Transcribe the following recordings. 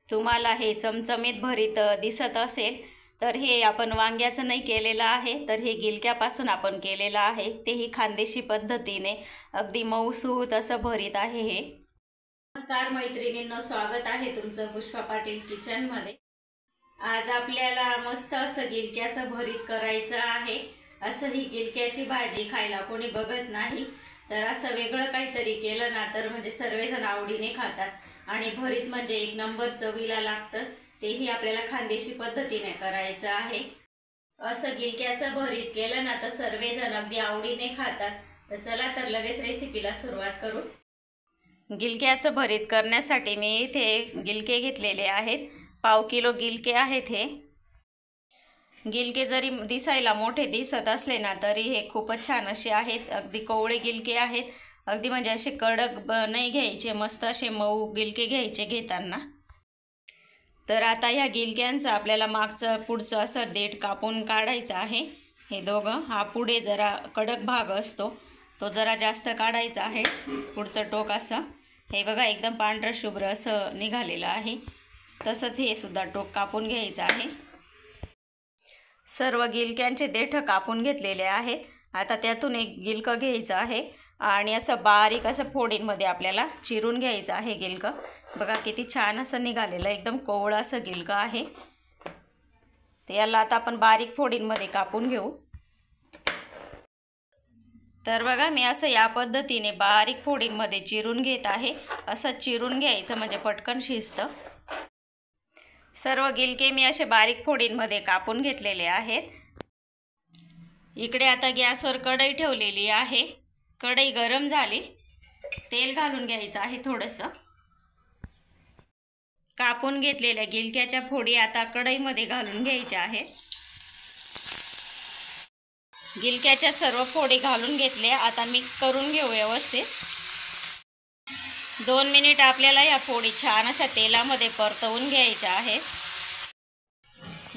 तुम्हाला हे चमचमीत भरीत दिसत असेल तर हे आपण वांग्याचं नाही केलेलं आहे, तर हे गिलक्यापासून आपण केलेलं आहे, तेही खानदेशी पद्धतीने अगदी मऊसूत असं भरीत आहे हे। नमस्कार मैत्रिणींनो, स्वागत आहे तुमचं पुष्पा पाटील किचनमध्ये। आज आपल्याला मस्त असं गिलक्याचं भरीत करायचं आहे। असं ही गिलक्याची भाजी खायला कोणी बघत नाही, तर असं वेगळं काहीतरी केलं ना तर म्हणजे सर्वजण आवडीने खातात आणि भरीत म्हणजे एक नंबर चवीला लागतं, तेही आपल्याला खानदेशी पद्धतीने करायचं आहे। असं गिलक्याचं भरीत केलं ना तर सर्वजण अगदी आवडीने खातात। तर चला तर लगेच रेसिपीला सुरुवात करू। गिलक्याचं भरीत करण्यासाठी मी इथे गिलके घेतलेले आहेत, पाव किलो गिलके आहेत हे। गिलके जरी दिसायला मोठे दिसत असले ना तरी हे खूपच छान असे आहेत, अगदी कोवळे गिलके आहेत। अगदी म्हणजे असे कडक नाही घ्यायचे, मस्त असे मऊ गिलके घ्यायचे घेताना। तर आता ह्या गिलक्यांचं आपल्याला मागचं पुढचं असं देठ कापून काढायचं आहे। हे दोघं, हा पुढे जरा कडक भाग असतो तो जरा जास्त काढायचा आहे, पुढचं टोक असं हे बघा एकदम पांढरं शुभ्र असं निघालेलं आहे। तसंच हे सुद्धा टोक कापून घ्यायचं आहे। सर्व गिलक्यांचे देठ कापून घेतलेले आहेत। आता त्यातून एक गिलकं घ्यायचं आहे आणि असं बारीक असं फोडींमध्ये आपल्याला चिरून घ्यायचं आहे गिलकं। बघा किती छान असं निघालेलं, एकदम कोवळं असं गिलकं आहे। तर याला आता आपण बारीक फोडींमध्ये कापून घेऊ। तर बघा मी असं या पद्धतीने बारीक फोडींमध्ये चिरून घेत आहे। असं चिरून घ्यायचं म्हणजे पटकन शिजतं। सर्व गिलके मी असे बारीक फोडींमध्ये कापून घेतलेले आहेत। इकडे आता गॅसवर कढई ठेवलेली आहे। कढई गरम झाली, तेल घालून घ्यायचं आहे थोडंसं। कापून घेतलेल्या गिलक्याच्या फोडी आता कढईमध्ये घालून घ्यायच्या आहेत। गिलक्याच्या सर्व फोडी घालून घेतल्या, आता मिक्स करून घेऊ व्यवस्थित। 2 मिनिट आपल्याला या फोडी छान अशा तेलामध्ये परतवून घ्यायच्या आहेत।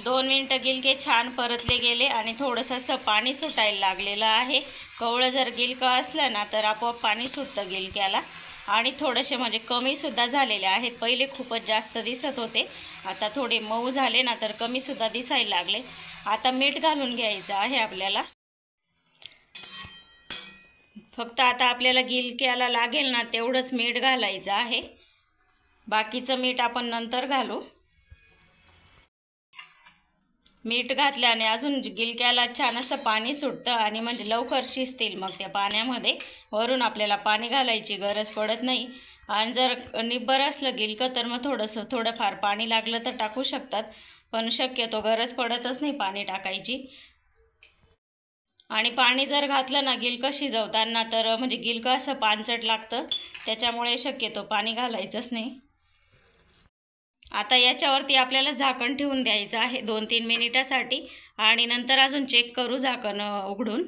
2 मिनिटं गिलके छान परतले गेले आणि थोडंसं असं पाणी सुटायला लागलेलं आहे। कवळं जर गिलकं असलं ना तर आपोआप पाणी सुटतं गिलक्याला, आणि थोडेसे म्हणजे कमीसुद्धा झालेले आहेत। पहिले खूपच जास्त दिसत होते, आता थोडे मऊ झाले ना तर कमीसुद्धा दिसायला लागले। आता मीठ घालून घ्यायचं आहे आपल्याला। फक्त आता आपल्याला गिलक्याला लागेल ना तेवढंच मीठ घालायचं आहे, बाकीचं मीठ आपण नंतर घालू। मीठ घातल्याने अजून गिलक्याला छान असं पाणी सुटतं आणि म्हणजे लवकर शिजतील मग त्या पाण्यामध्ये। वरून आपल्याला पाणी घालायची गरज पडत नाही। आणि जर निब्बर असलं गिलकं तर मग थोडंफार पाणी लागलं तर टाकू शकतात, पण शक्यतो गरज पडतच नाही पाणी टाकायची। आणि पाणी जर घातलं ना गिलकं शिजवताना तर म्हणजे गिलकं असं पांचट लागतं, त्याच्यामुळे शक्यतो पाणी घालायचंच नाही। आता याच्यावरती आपल्याला झाकण ठेवून द्यायचं आहे 2-3 मिनिटासाठी, आणि नंतर अजून चेक करू झाकण उघडून।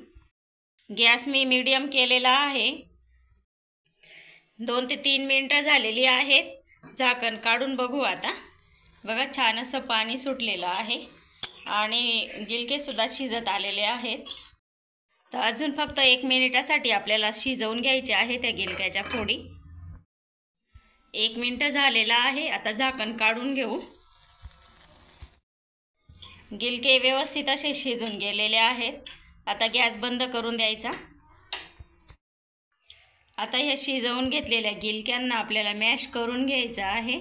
गॅस मी मीडियम केलेला आहे। 2 ते 3 मिनिटं झालेली आहेत, झाकण काढून बघू आता। बघा छान असं पाणी सुटलेलं आहे आणि गिलकेसुद्धा शिजत आलेले आहेत। तर अजून फक्त 1 मिनिटासाठी आपल्याला शिजवून घ्यायचे आहे त्या गिलक्याच्या फोडी। 1 मिनिट झालेला आहे, आता झाकण काढून घेऊ। गिलके व्यवस्थित असे शिजून गेलेले आहेत। आता गॅस बंद करून द्यायचा। आता ह्या शिजवून घेतलेल्या गिलक्यांना आपल्याला मॅश करून घ्यायचं आहे।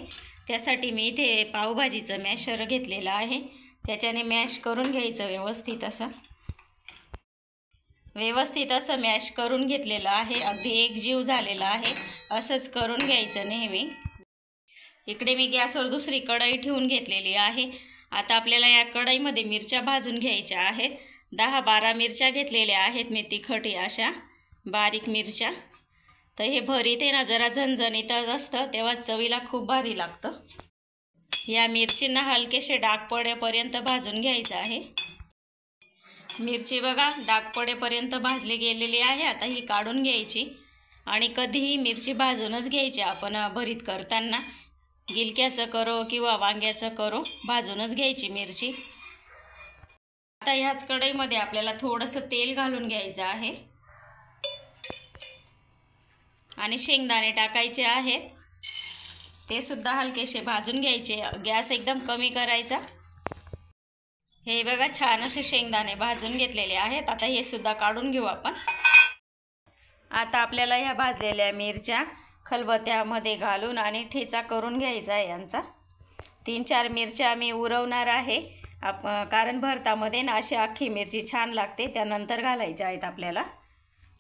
त्यासाठी मी इथे पावभाजीचं मॅशर घेतलेलं आहे, त्याच्याने मॅश करून घ्यायचं व्यवस्थित असं मॅश करून घेतलेलं आहे। अगदी एकजीव झालेला आहे, असंच करून घ्यायचं नेहमी। इकडे मी गॅसवर दुसरी कढई ठेवून घेतलेली आहे। आता आपल्याला या कढईमध्ये मिरच्या भाजून घ्यायच्या आहेत। 10-12 मिरच्या घेतलेल्या आहेत मी, तिखट अशा बारीक मिरच्या। तर हे भरीत आहे ना जरा झणझणीत असतं, तेव्हा चवीला खूप भारी लागतं। या मिरचींना हलकेसे डाग पडेपर्यंत भाजून घ्यायचं आहे। मिरची बघा डाग पडेपर्यंत भाजली गेलेली आहे। आता ही काढून घ्यायची, आणि कधीही मिरची भाजूनच घ्यायची आपण भरीत करताना। गिलक्याचं करो किंवा वांग्याचं करो, भाजूनच घ्यायची मिरची। आता ह्याच कढईमध्ये आपल्याला थोडंसं तेल घालून घ्यायचं आहे आणि शेंगदाणे टाकायचे आहेत। ते सुद्धा हलकेसे भाजून घ्यायचे, गॅस एकदम कमी करायचा। हे बघा छान असे शेंगदाणे भाजून घेतलेले आहेत। आता हे सुद्धा काढून घेऊ आपण। आता आपल्याला ह्या भाजलेल्या मिरच्या खलबत्त्यामध्ये घालून आणि ठेचा करून घ्यायचा आहे यांचा। 3-4 मिरच्या मी उरवणार आहे, कारण भरतामध्ये ना अशी अख्खी मिरची छान लागते, त्यानंतर घालायच्या आहेत आपल्याला।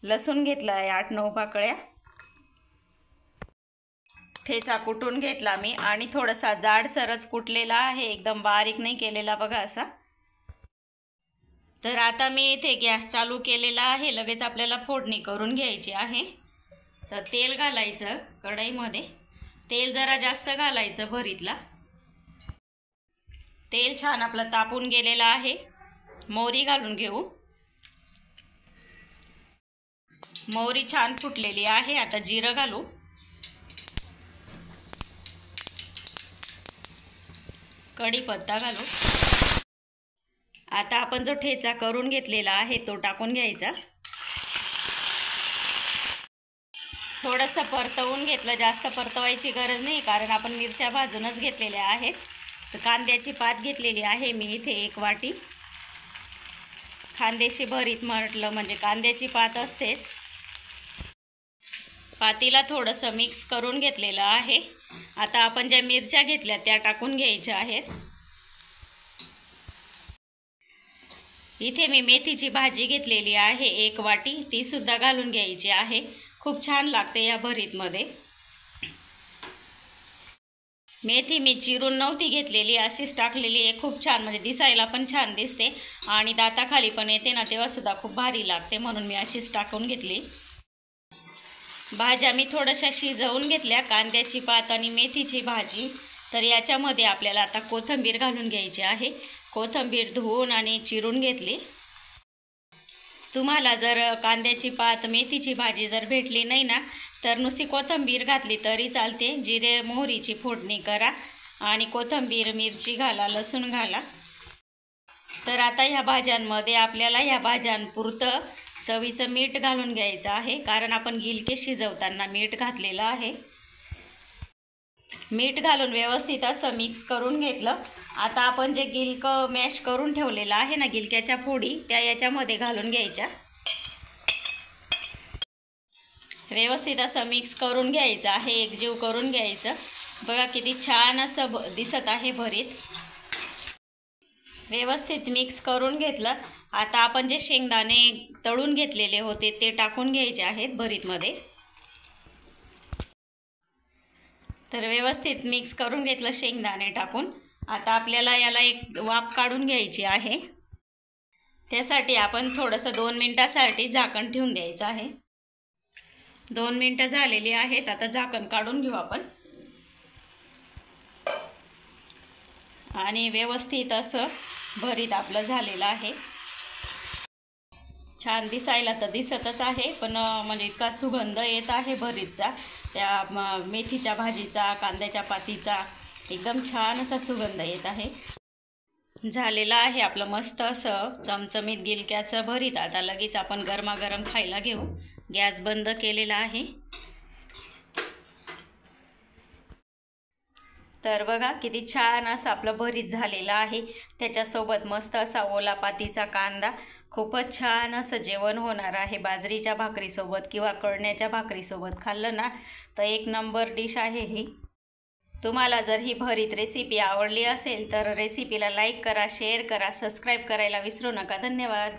लसूण घेतला आहे 8-9 पाकळ्या, ठेचा कुटून घेतला मी आणि थोडासा जाडसरच कुटलेला आहे, एकदम बारीक नाही केलेला बघा असा। तर आता मी इथे गॅस चालू केलेला आहे, लगेच आपल्याला फोडणी करून घ्यायची आहे। तर तेल घालायचं कढईमध्ये, तेल जरा जास्त घालायचं भरीतला। तेल छान आपलं तापून गेलेलं आहे, मोहरी घालून घेऊ। मोहरी छान फुटलेली आहे, आता जिरं घालू। कढीपत्ता घालू। आता आपण जो ठेचा करून घेतलेला आहे तो टाकून घ्यायचा। थोडंसं परतवून घेतलं, जास्त परतवायची गरज नाही, कारण आपण मिरच्या भाजूनच घेतलेल्या आहेत। तर कांद्याची पात घेतलेली आहे मी इथे 1 वाटी। खानदेशी भरीत म्हटलं म्हणजे कांद्याची पात असतेच। पातीला थोडंसं मिक्स करून घेतलेलं आहे। आता आपण ज्या मिरच्या घेतल्या त्या टाकून घ्यायच्या आहेत। इथे मी मेथीची भाजी घेतलेली आहे 1 वाटी, ती सुद्धा घालून घ्यायची आहे। खूप छान लागते या भरीतमध्ये। मेथी मी चिरून नव्हती घेतलेली, अशीच टाकलेली आहे। खूप छान, म्हणजे दिसायला पण छान दिसते आणि दाताखाली पण येते ना, तेव्हा सुद्धा खूप भारी लागते, म्हणून मी अशीच टाकून घेतली। भाज्या मी थोड्याशा शिजवून घेतल्या, कांद्याची पात आणि मेथीची भाजी। तर याच्यामध्ये आपल्याला आता कोथिंबीर घालून घ्यायची आहे। कोथिंबीर धुवून आणि चिरून घेतली। तुम्हाला जर कांद्याची पात मेथीची भाजी जर भेटली नाही ना, तर नुसती कोथिंबीर घातली तरी चालते। जिरे मोहरीची फोडणी करा आणि कोथिंबीर मिरची घाला, लसूण घाला। तर आता ह्या भाज्यांमध्ये आपल्याला ह्या भाज्यांपुरतं चवीचं मीठ घालून घ्यायचं आहे, कारण आपण गिलके शिजवताना मीठ घातलेलं आहे। मीठ घालून व्यवस्थित असं मिक्स करून घेतलं। आता आपण जे गिलकं मॅश करून ठेवलेलं आहे ना, गिलक्याच्या फोडी, त्या याच्यामध्ये घालून घ्यायच्या। व्यवस्थित असं मिक्स करून घ्यायचं आहे, एकजीव करून घ्यायचं। बघा किती छान असं दिसत आहे भरीत। व्यवस्थित मिक्स करून घेतलं। आता आपण जे शेंगदाणे तळून घेतलेले होते ते टाकून घ्यायचे आहेत भरीतमध्ये। तर व्यवस्थित मिक्स करून घेतलं शेंगदाणे टाकून। आता आपल्याला याला एक वाफ काढून घ्यायची आहे। त्यासाठी आपण थोडंसं 2 मिनिटासाठी झाकण ठेवून द्यायचं आहे। 2 मिनिटं झालेली आहेत, आता झाकण काढून घेऊ आपण आणि व्यवस्थित असं भरीत आपलं झालेलं आहे। छान दिसायला तर दिसतच आहे, पण म्हणजे इतका सुगंध येत आहे भरीतचा, त्या मेथीच्या भाजीचा, कांद्याच्या पातीचा एकदम छान असा सुगंध येत आहे। झालेलं आहे आपलं मस्त असं चमचमीत गिलक्याचं भरीत। आता लगेच आपण गरमागरम खायला घेऊ। गॅस बंद केलेला आहे। तर बघा किती छान असं आपलं भरीत झालेलं आहे। त्याच्यासोबत मस्त असा ओला पातीचा कांदा, खूपच छान असं जेवण होणार आहे। बाजरीच्या भाकरीसोबत किंवा कळण्याच्या भाकरीसोबत खाल्लं ना तर 1 नंबर डिश आहे ही। तुम्हाला जर ही भरीत रेसिपी आवडली असेल तर रेसिपीला लाईक करा, शेअर करा, सबस्क्राईब करायला विसरू नका। धन्यवाद।